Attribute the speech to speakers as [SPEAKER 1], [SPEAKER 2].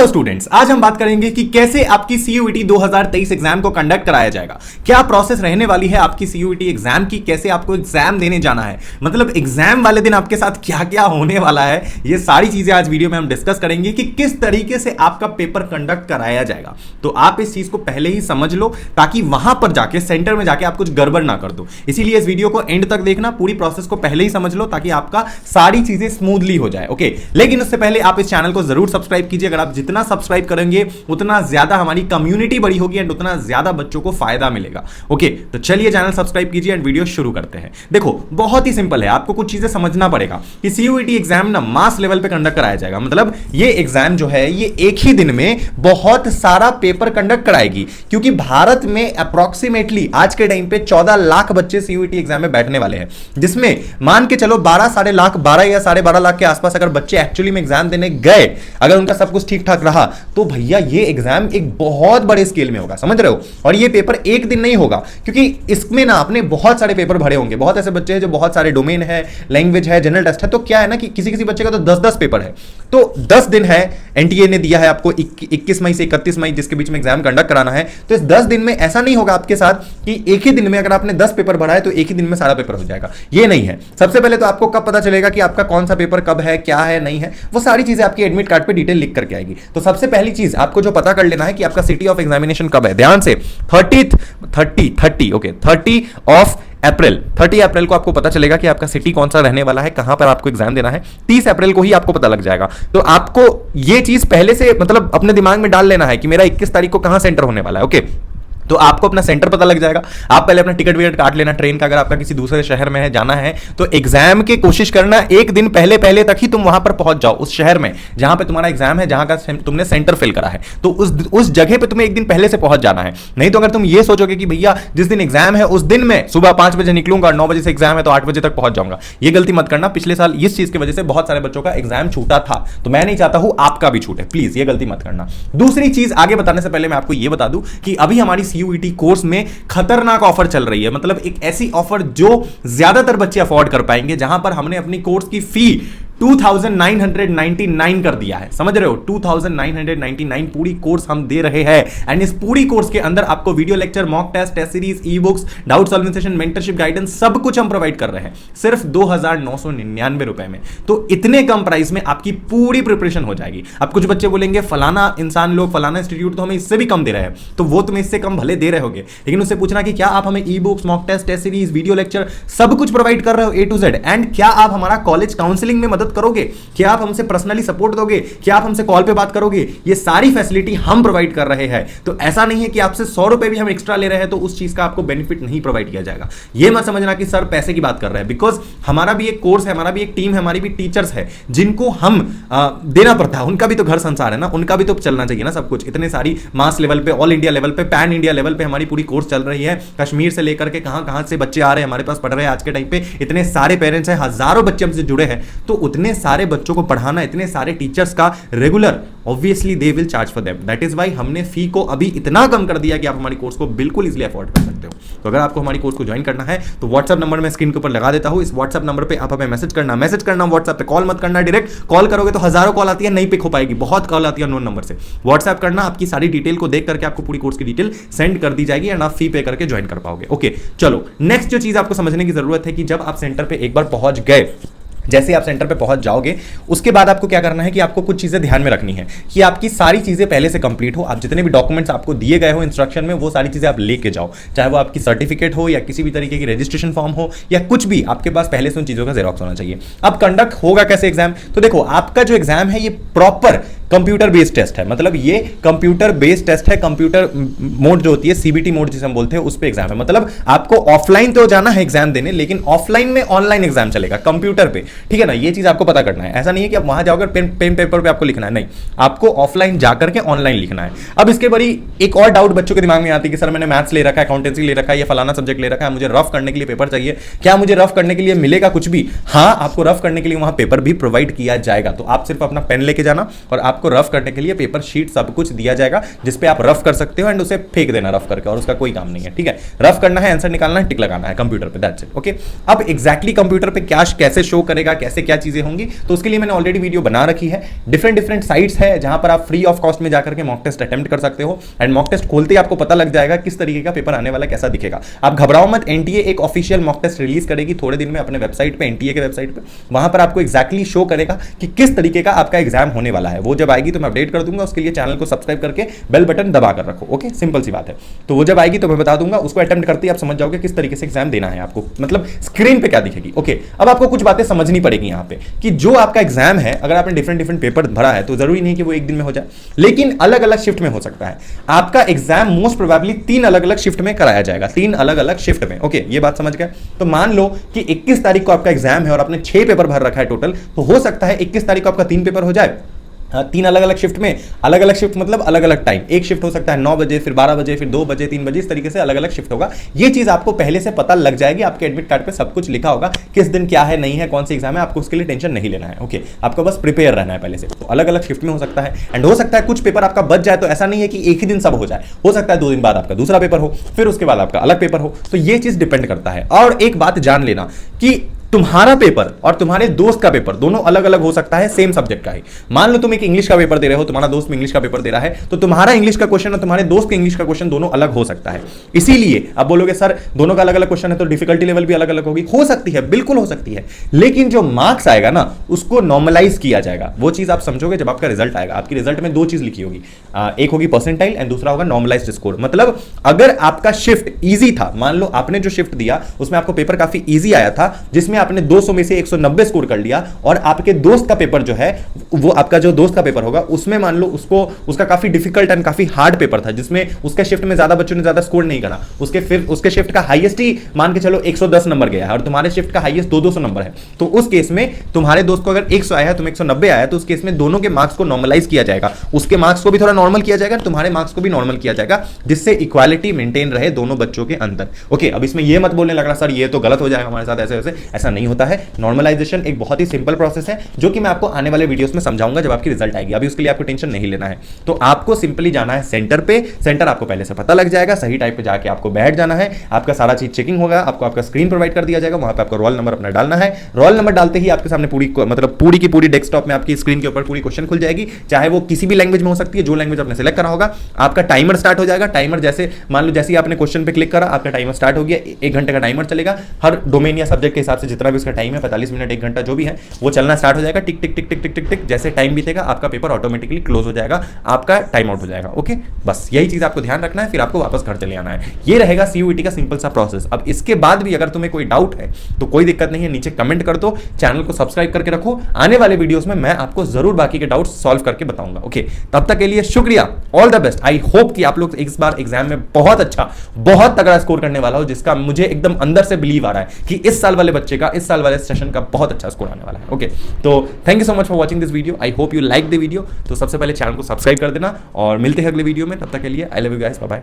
[SPEAKER 1] Hello students, आज हम बात करेंगे कि कैसे आपकी सीयूईटी 2023 एग्जाम को कंडक्ट कराया जाएगा। क्या प्रोसेस रहने वाली है आपकी सीयूईटी एग्जाम की, कैसे आपको एग्जाम देने जाना है, मतलब एग्जाम वाले दिन आपके साथ क्या क्या होने वाला है, ये सारी चीजें आज वीडियो में हम डिस्कस करेंगे कि किस तरीके से आपका पेपर कंडक्ट कराया जाएगा। तो आप इस चीज को पहले ही समझ लो ताकि वहां पर जाके सेंटर में जाके आप कुछ गड़बड़ ना कर दो। इसीलिए इस वीडियो को एंड तक देखना, पूरी प्रोसेस को पहले ही समझ लो ताकि आपका सारी चीजें स्मूथली हो जाए। ओके, लेकिन उससे पहले आप इस चैनल को जरूर सब्सक्राइब कीजिए। अगर आप जितना सब्सक्राइब करेंगे उतना ज्यादा हमारी कम्युनिटी बड़ी होगी एंड उतना ज्यादा बच्चों को फायदा मिलेगा। ओके, तो चलिए चैनल सब्सक्राइब कीजिए एंड वीडियो शुरू करते हैं। देखो, बहुत ही सिंपल है, आपको कुछ चीजें समझना पड़ेगा कि सीयूईटी एग्जाम ना मास लेवल पे कंडक्ट कराया जाएगा। मतलब ये एग्जाम जो है ये एक ही दिन में बहुत सारा पेपर कंडक्ट कराएगी, क्योंकि भारत में अप्रोक्सीमेटली आज के टाइम पे 14 लाख बच्चे सीयूईटी एग्जाम में बैठने वाले हैं, जिसमें मान के चलो 12 लाख 12 या 12.5 लाख के आसपास अगर बच्चे एक्चुअली में एग्जाम देने गए, अगर उनका सब कुछ ठीक ठाक रहा, तो भैया ये एग्जाम एक बहुत बड़े स्केल में होगा, समझ रहे हो। और ये पेपर एक दिन नहीं होगा, क्योंकि इसमें ना आपने बहुत सारे पेपर भरे होंगे। बहुत ऐसे बच्चे हैं जो बहुत सारे डोमेन है, लैंग्वेज है, जनरल टेस्ट है, तो क्या है ना कि किसी किसी बच्चे का तो 10-10 पेपर है। तो 10 दिन है, एनटीए ने दिया है आपको 21 मई से 31 मई जिसके बीच में एग्जाम कंडक्ट कराना है। तो इस 10 दिन में ऐसा नहीं होगा आपके साथ कि एक ही दिन में अगर आपने 10 पेपर भरा है तो एक ही दिन में सारा पेपर हो जाएगा, ये नहीं है। सबसे पहले तो आपको कब पता चलेगा कि आपका कौन सा पेपर कब है, क्या है, नहीं है, वो सारी चीजें आपकी एडमिट कार्ड पे डिटेल लिख करके आएगी। तो सबसे पहली चीज आपको जो पता कर लेना है कि आपका सिटी ऑफ एग्जामिनेशन कब है। ध्यान से 30 अप्रैल को आपको पता चलेगा कि आपका सिटी कौन सा रहने वाला है, कहां पर आपको एग्जाम देना है। 30 अप्रैल को ही आपको पता लग जाएगा। तो आपको ये चीज पहले से मतलब अपने दिमाग में डाल लेना है कि मेरा 21 तारीख को कहां सेंटर होने वाला है। ओके, तो आपको अपना सेंटर पता लग जाएगा। आप पहले अपना टिकट विकट काट लेना ट्रेन का, अगर आपका किसी दूसरे शहर में है जाना है तो एग्जाम की कोशिश करना एक दिन पहले तक ही तुम वहां पर पहुंच जाओ, उस शहर में जहां पे तुम्हारा एग्जाम है, जहां का तुमने सेंटर फिल करा है, तो उस जगह पे तुम्हें एक दिन पहले से पहुंच जाना है। नहीं तो अगर तुम ये सोचोगे कि भैया जिस दिन एग्जाम है उस दिन मैं सुबह 5 बजे निकलूंगा, 9 बजे से एग्जाम है तो 8 बजे तक पहुंच जाऊंगा, ये गलती मत करना। पिछले साल इस चीज की वजह से बहुत सारे बच्चों का एग्जाम छूटा था, तो मैं नहीं चाहता हूं आपका भी छूटे, प्लीज ये गलती मत करना। दूसरी चीज आगे बताने से पहले मैं आपको ये बता दूं कि अभी हमारी सीयूईटी कोर्स में खतरनाक ऑफर चल रही है। मतलब एक ऐसी ऑफर जो ज्यादातर बच्चे अफोर्ड कर पाएंगे, जहां पर हमने अपनी कोर्स की फी 2999 कर दिया है, समझ रहे हो। 2999 पूरी कोर्स हम दे रहे हैं एंड इस पूरी कोर्स के अंदर आपको video lecture, mock test, test series, e books, doubt solving session, mentorship, guidance, सब कुछ हम प्रोवाइड कर रहे हैं सिर्फ 2999 रुपए में। तो इतने कम प्राइस में आपकी पूरी प्रिपरेशन हो जाएगी। अब कुछ बच्चे बोलेंगे फलाना इंसान लोग, फलाना इंस्टीट्यूट तो हमें इससे भी कम दे रहे हैं, तो वो तुम्हें इससे कम भले दे रहे होगे, लेकिन उससे पूछना कि क्या आप हमें e books, mock test, test series, video lecture सब कुछ प्रोवाइड कर रहे हो A to Z, एंड क्या आप हमारा कॉलेज काउंसलिंग में मदद करोगे, क्या आप हमसे पर्सनली सपोर्ट दोगे, क्या आप हमसे कॉल पे बात करोगे, ये सारी फैसिलिटी हम प्रोवाइड कर रहे हैं। तो ऐसा नहीं है कि आपसे 100 रुपए भी हम एक्स्ट्रा ले रहे हैं तो उस चीज का आपको बेनिफिट नहीं प्रोवाइड किया जाएगा। ये मत समझना कि सर पैसे की बात कर रहे हैं, बिकॉज हमारा भी एक कोर्स है, हमारा भी एक टीम है, हमारी भी टीचर्स है जिनको हम देना पड़ता है, उनका भी तो घर संसार है ना, उनका भी तो चलना चाहिए ना सब कुछ। इतने सारी मास लेवल पे, ऑल इंडिया लेवल पे, पैन इंडिया लेवल पे हमारी पूरी कोर्स चल रही है। कश्मीर से लेकर के कहां से बच्चे आ रहे हैं हमारे पास पढ़ रहे हैं आज के टाइम पे, इतने सारे पेरेंट्स हैं, हजारों बच्चे हमसे जुड़े हैं। तो उतने सारे बच्चों को पढ़ाना, इतने सारे टीचर्स का regular, obviously they will charge for them. That is why हमने फी को अभी इतना कम कर दिया कि आप हमारी कोर्स को बिल्कुल इजीली अफोर्ड कर सकते हो। तो अगर आपको हमारी कोर्स को ज्वाइन करना है तो व्हाट्सएप नंबर मैं स्क्रीन के ऊपर लगा देता हूं, इस व्हाट्सएप नंबर पे आप हमें मैसेज करना व्हाट्सएप पे, कॉल मत करना। डायरेक्ट कॉल करोगे तो हजारों कॉल आती है, नहीं पिक हो पाएगी, बहुत कॉल आती है अननोन नंबर से। व्हाट्सएप करना, आपकी सारी डिटेल को देख करके आपको पूरी कोर्स की डिटेल सेंड कर दी जाएगी एंड आप फी पे करके ज्वाइन कर पाओगे। ओके, चलो नेक्स्ट जो चीज आपको समझने की जरूरत है कि जब आप सेंटर पे एक बार पहुंच गए, जैसे आप सेंटर पे पहुंच जाओगे उसके बाद आपको क्या करना है कि आपको कुछ चीजें ध्यान में रखनी है कि आपकी सारी चीजें पहले से कंप्लीट हो। आप जितने भी डॉक्यूमेंट्स आपको दिए गए हो इंस्ट्रक्शन में, वो सारी चीजें आप लेके जाओ, चाहे वो आपकी सर्टिफिकेट हो या किसी भी तरीके की रजिस्ट्रेशन फॉर्म हो या कुछ भी, आपके पास पहले से उन चीजों का जेरॉक्स होना चाहिए। अब कंडक्ट होगा कैसे एग्जाम, तो देखो आपका जो एग्जाम है ये प्रॉपर कंप्यूटर बेस्ड टेस्ट है। मतलब ये कंप्यूटर बेस्ड टेस्ट है, कंप्यूटर मोड जो होती है, सीबीटी मोड जिसे हम बोलते हैं, उस पे एग्जाम है। मतलब आपको ऑफलाइन तो जाना है एग्जाम देने, लेकिन ऑफलाइन में ऑनलाइन एग्जाम चलेगा कंप्यूटर पे, ठीक है ना। ये चीज आपको पता करना है, ऐसा नहीं है कि आप वहां जाओगे पेन पेपर पे आपको लिखना है, नहीं, आपको ऑफलाइन जाकर के ऑनलाइन लिखना है। अब इसके बड़ी एक और डाउट बच्चों के दिमाग में आती है कि सर मैंने मैथ्स ले रखा है, अकाउंटेंसी ले रखा है, या फलाना सब्जेक्ट ले रखा है, मुझे रफ करने के लिए पेपर चाहिए, क्या मुझे रफ करने के लिए मिलेगा कुछ भी? हाँ, आपको रफ करने के लिए वहां पेपर भी प्रोवाइड किया जाएगा। तो आप सिर्फ अपना पेन लेके जाना और आप आपको रफ करने के लिए पेपर शीट सब कुछ दिया जाएगा, जिसपे आप रफ कर सकते हो एंड उसे फेंक देना रफ करके, और उसका कोई काम नहीं है, ठीक है। रफ करना है, आंसर निकालना है, टिक लगाना है कंप्यूटर पे, दैट्स इट, ओके। अब एग्जैक्टली कंप्यूटर पे क्या कैसे शो करेगा, कैसे क्या चीजें होंगी, तो उसके लिए मैंने ऑलरेडी वीडियो बना रखी है। डिफरेंट साइट्स है जहां पर आप फ्री ऑफ कॉस्ट में जाकर के मॉक टेस्ट अटेम्प्ट कर सकते हो, एंड मॉक टेस्ट खोलते ही आपको पता लग जाएगा किस तरीके का पेपर आने वाला, कैसा दिखेगा। आप घबराओ मत, एनटीए एक ऑफिशियल मॉक टेस्ट रिलीज करेगी थोड़े दिन में अपने वेबसाइट पे, एनटीए के वेबसाइट पे, वहां पर आपको एग्जैक्टली शो करेगा कि किस तरीके का आपका एग्जाम होने वाला है। वो जब आएगी तो मैं अपडेट कर दूंगा, उसके लिए चैनल को सब्सक्राइब करके बेल बटन दबा कर रखो, ओके, सिंपल सी बात है। तो वो जब आएगी तो मैं बता दूंगा, उसको अटेम्प्ट करते ही आप समझ जाओगे किस तरीके से एग्जाम देना है आपको, मतलब स्क्रीन पे क्या दिखेगी, ओके। अब आपको कुछ बातें समझनी पड़ेगी यहाँ पे कि जो आपका एग्जाम है, अगर आपने डिफरेंट पेपर भरा है तो जरूरी नहीं कि वो एक दिन में हो जाए, लेकिन अलग अलग शिफ्ट में हो सकता है। आपका एग्जाम मोस्ट प्रोबेबली 3 अलग अलग शिफ्ट में कराया जाएगा, 3 अलग अलग शिफ्ट में, ओके, ये बात समझ गए। तो मान लो कि 21 तारीख को आपका एग्जाम है और आपने 6 पेपर भर रखा है टोटल, तो हो सकता है 21 तारीख को आपका 3 पेपर हो जाए, 3 अलग अलग शिफ्ट में। अलग अलग शिफ्ट मतलब अलग अलग टाइम, एक शिफ्ट हो सकता है 9 बजे, फिर 12 बजे, फिर 2 बजे, 3 बजे, इस तरीके से अलग अलग शिफ्ट होगा। ये चीज आपको पहले से पता लग जाएगी, आपके एडमिट कार्ड पे सब कुछ लिखा होगा, किस दिन क्या है, नहीं है, कौन सी एग्जाम है, आपको उसके लिए टेंशन नहीं लेना है, ओके। आपको बस प्रिपेयर रहना है पहले से। तो अलग अलग शिफ्ट में हो सकता है, एंड हो सकता है कुछ पेपर आपका बच जाए, तो ऐसा नहीं है कि एक ही दिन सब हो जाए, हो सकता है 2 दिन बाद आपका दूसरा पेपर हो, फिर उसके बाद आपका अलग पेपर हो, तो ये चीज डिपेंड करता है। और एक बात जान लेना कि तुम्हारा पेपर और तुम्हारे दोस्त का पेपर दोनों अलग अलग हो सकता है, सेम सब्जेक्ट का ही। मान लो तुम एक इंग्लिश का पेपर दे रहे हो, तुम्हारा दोस्त इंग्लिश का पेपर दे रहा है, तो तुम्हारा इंग्लिश का क्वेश्चन और तुम्हारे दोस्त के इंग्लिश का क्वेश्चन दोनों अलग हो सकता है। इसीलिए अब बोलोगे सर दोनों का अलग अलग क्वेश्चन है तो डिफिकल्टी लेवल भी अलग अलग होगी, हो सकती है, बिल्कुल हो सकती है, लेकिन जो मार्क्स आएगा ना उसको नॉर्मलाइज किया जाएगा। वो चीज आप समझोगे जब आपका रिजल्ट आएगा। आपकी रिजल्ट में 2 चीज लिखी होगी, एक होगी परसेंटाइल एंड दूसरा होगा नॉर्मलाइज्ड स्कोर। मतलब अगर आपका शिफ्ट ईजी था, मान लो आपने जो शिफ्ट दिया उसमें आपको पेपर काफी ईजी आया था, जिसमें आपने 200 में से 190 स्कोर कर लिया, और आपके दोस्त का पेपर जो है, वो आपका जो दोस्त का पेपर होगा उसमें मान लो उसका काफी डिफिकल्ट एंड काफी हार्ड पेपर था, जिसमें उसके शिफ्ट में ज्यादा बच्चों ने ज्यादा स्कोर नहीं करा, उसके शिफ्ट का हाईएस्ट ही मान के चलो 110 नंबर गया है और तुम्हारे शिफ्ट का हाईएस्ट 200 नंबर है। तो उस केस में तुम्हारे दोस्त को अगर 100 आया है, तुम 190 आया, तो उस केस में दोनों के मार्क्स को नॉर्मलाइज किया जाएगा, उसके मार्क्स को भी थोड़ा नॉर्मल किया जाएगा, तुम्हारे मार्क्स को भी नॉर्मल किया जाएगा, जिससे इक्वालिटी मेंटेन रहे दोनों बच्चों के अंदर, ओके। अब इसमें यह मत बोलने लगा सर ये तो गलत हो जाएगा हमारे साथ, ऐसे वैसे, ऐसा नहीं होता है। नॉर्मलाइजेशन एक बहुत ही सिंपल प्रोसेस है, जो कि मैं आपको आने वाले वीडियोस में समझाऊंगा जब आपकी रिजल्ट आएगी। अभी उसके लिए आपको टेंशन नहीं लेना है। तो आपको सिंपली जाना है सेंटर पे, सेंटर आपको पहले से पता लग जाएगा, सही टाइप पे जाके आपको बैठ जाना है, आपका सारा चीज चेकिंग होगा, आपको आपका स्क्रीन प्रोवाइड कर दिया जाएगा, वहां पे आपका रोल नंबर अपना डालना है। रोल नंबर डालते ही आपके सामने पूरी की पूरी डेस्कटॉप में आपकी स्क्रीन के ऊपर पूरी क्वेश्चन खुल जाएगी, चाहे वो किसी भी लैंग्वेज में हो सकती है, जो लैंग्वेज आपने सेलेक्ट करा होगा। आपका टाइमर स्टार्ट हो जाएगा, टाइमर जैसे मान लो जैसे ही आपने क्वेश्चन पे क्लिक करा, आपका टाइमर स्टार्ट हो गया, 1 घंटे का टाइमर चलेगा, हर डोमेन या सब्जेक्ट के हिसाब से जितना भी उसका टाइम है, 45 मिनट 1 घंटा जो भी है, वो चलना स्टार्ट हो जाएगा, टिक टिक टिक टिक टिक टिक टिक, जैसे टाइम बीतेगा आपका पेपर ऑटोमेटिकली क्लोज हो जाएगा, आपका टाइम आउट हो जाएगा, ओके। बस यही चीज आपको ध्यान रखना है, फिर आपको वापस घर चले आना है। ये रहेगा सीयूईटी का सिंपल सा प्रोसेस। अब इसके बाद भी अगर तुम्हें कोई डाउट है तो कोई दिक्कत नहीं है, नीचे कमेंट कर दो, चैनल को सब्सक्राइब करके रखो, आने वाले वीडियोस में मैं आपको जरूर बाकी के डाउट सॉल्व करके बताऊंगा, ओके। तब तक के लिए शुक्रिया, all the best. I hope कि आप लोग इस बार एग्जाम में बहुत अच्छा, बहुत तगड़ा स्कोर करने वाला हो, जिसका मुझे एकदम अंदर से बिलीव आ रहा है कि इस साल वाले बच्चे का, इस साल वाले सेशन का बहुत अच्छा स्कोर आने वाला है, ओके। तो thank you so much for watching this video, I hope you like the video. तो सबसे पहले चैनल को सब्सक्राइब कर देना और मिलते हैं अगले वीडियो में, तब तक के लिए I love you guys, bye bye.